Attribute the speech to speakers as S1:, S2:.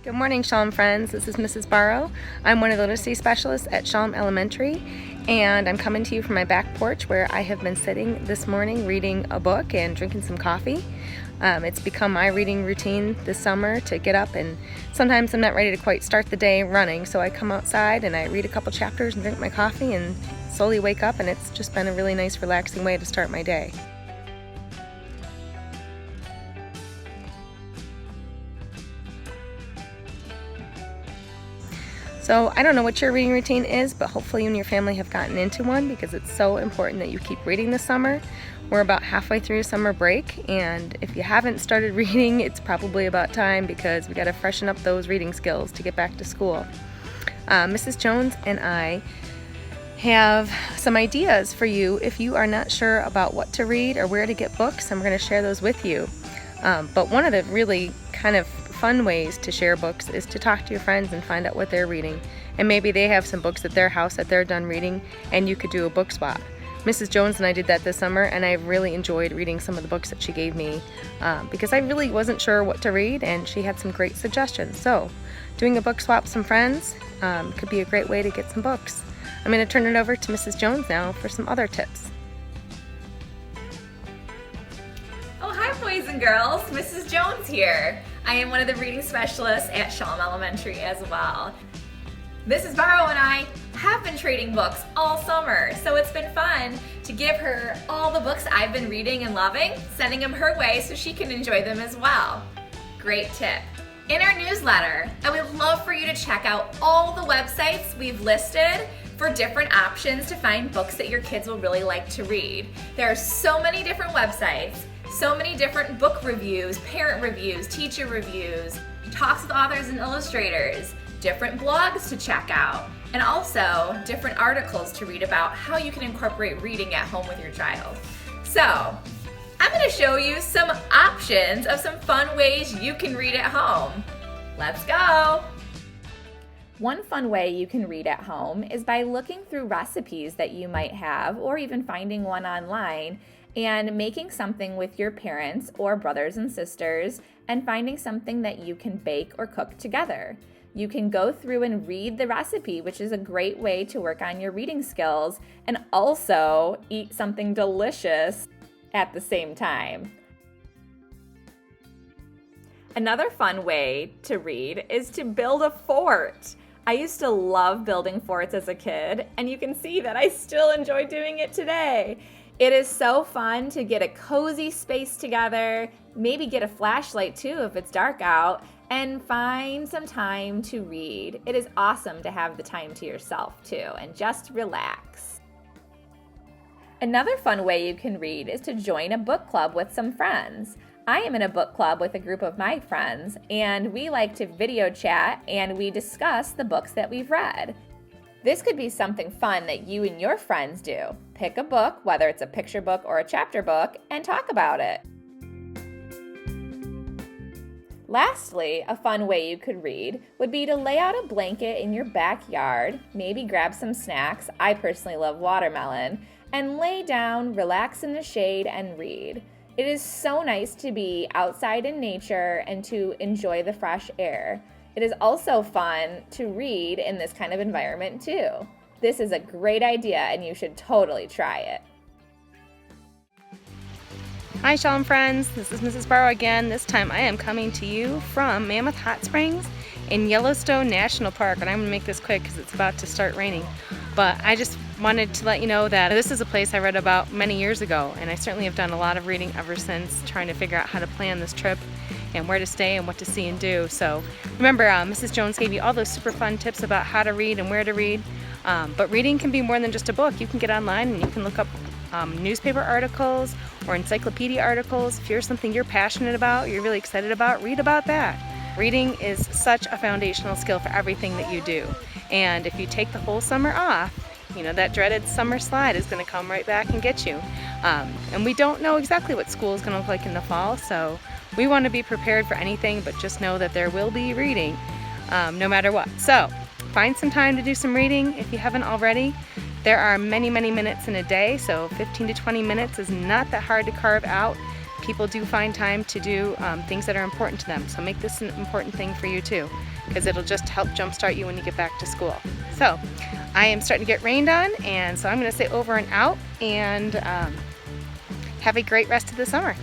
S1: Good morning, Schalm friends. This is Mrs. Barrow. I'm one of the literacy specialists at Schalm Elementary, and I'm coming to you from my back porch where I have been sitting this morning reading a book and drinking some coffee. It's become my reading routine this summer to get up, and sometimes I'm not ready to quite start the day running, so I come outside and I read a couple chapters and drink my coffee and slowly wake up, and it's just been a really nice, relaxing way to start my day. So I don't know what your reading routine is, but hopefully you and your family have gotten into one because it's so important that you keep reading this summer. We're about halfway through summer break, and if you haven't started reading, it's probably about time because we got to freshen up those reading skills to get back to school. Mrs. Jones and I have some ideas for you if you are not sure about what to read or where to get books, and we're going to share those with you. But one of the really kind of fun ways to share books is to talk to your friends and find out what they're reading. And maybe they have some books at their house that they're done reading and you could do a book swap. Mrs. Jones and I did that this summer, and I really enjoyed reading some of the books that she gave me because I really wasn't sure what to read, and she had some great suggestions. So doing a book swap with some friends could be a great way to get some books. I'm going to turn it over to Mrs. Jones now for some other tips.
S2: Oh, hi boys and girls, Mrs. Jones here. I am one of the reading specialists at Schalm Elementary as well. Mrs. Barrow and I have been trading books all summer, so it's been fun to give her all the books I've been reading and loving, sending them her way so she can enjoy them as well. Great tip. In our newsletter, I would love for you to check out all the websites we've listed for different options to find books that your kids will really like to read. There are so many different websites, so many different book reviews, parent reviews, teacher reviews, talks with authors and illustrators, different blogs to check out, and also different articles to read about how you can incorporate reading at home with your child. So, I'm going to show you some options of some fun ways you can read at home. Let's go! One fun way you can read at home is by looking through recipes that you might have, or even finding one online, and making something with your parents or brothers and sisters and finding something that you can bake or cook together. You can go through and read the recipe, which is a great way to work on your reading skills and also eat something delicious at the same time. Another fun way to read is to build a fort. I used to love building forts as a kid, and you can see that I still enjoy doing it today. It is so fun to get a cozy space together, maybe get a flashlight too if it's dark out, and find some time to read. It is awesome to have the time to yourself too and just relax. Another fun way you can read is to join a book club with some friends. I am in a book club with a group of my friends, and we like to video chat and we discuss the books that we've read. This could be something fun that you and your friends do. Pick a book, whether it's a picture book or a chapter book, and talk about it. Lastly, a fun way you could read would be to lay out a blanket in your backyard, maybe grab some snacks, I personally love watermelon, and lay down, relax in the shade, and read. It is so nice to be outside in nature and to enjoy the fresh air. It is also fun to read in this kind of environment too. This is a great idea and you should totally try it.
S1: Hi Schalm friends, this is Mrs. Barrow again. This time I am coming to you from Mammoth Hot Springs in Yellowstone National Park, and I'm going to make this quick because it's about to start raining. But I just wanted to let you know that this is a place I read about many years ago, and I certainly have done a lot of reading ever since, trying to figure out how to plan this trip and where to stay and what to see and do. So remember, Mrs. Jones gave you all those super fun tips about how to read and where to read. But reading can be more than just a book. You can get online and you can look up newspaper articles or encyclopedia articles. If you're something you're passionate about, you're really excited about, read about that. Reading is such a foundational skill for everything that you do. And if you take the whole summer off, you know, that dreaded summer slide is going to come right back and get you. And we don't know exactly what school is going to look like in the fall, so we want to be prepared for anything, but just know that there will be reading no matter what. So find some time to do some reading if you haven't already. There are many, many minutes in a day, so 15 to 20 minutes is not that hard to carve out people do find time to do things that are important to them. So make this an important thing for you too, because it'll just help jumpstart you when you get back to school. So I am starting to get rained on, and so I'm going to say over and out, and have a great rest of the summer.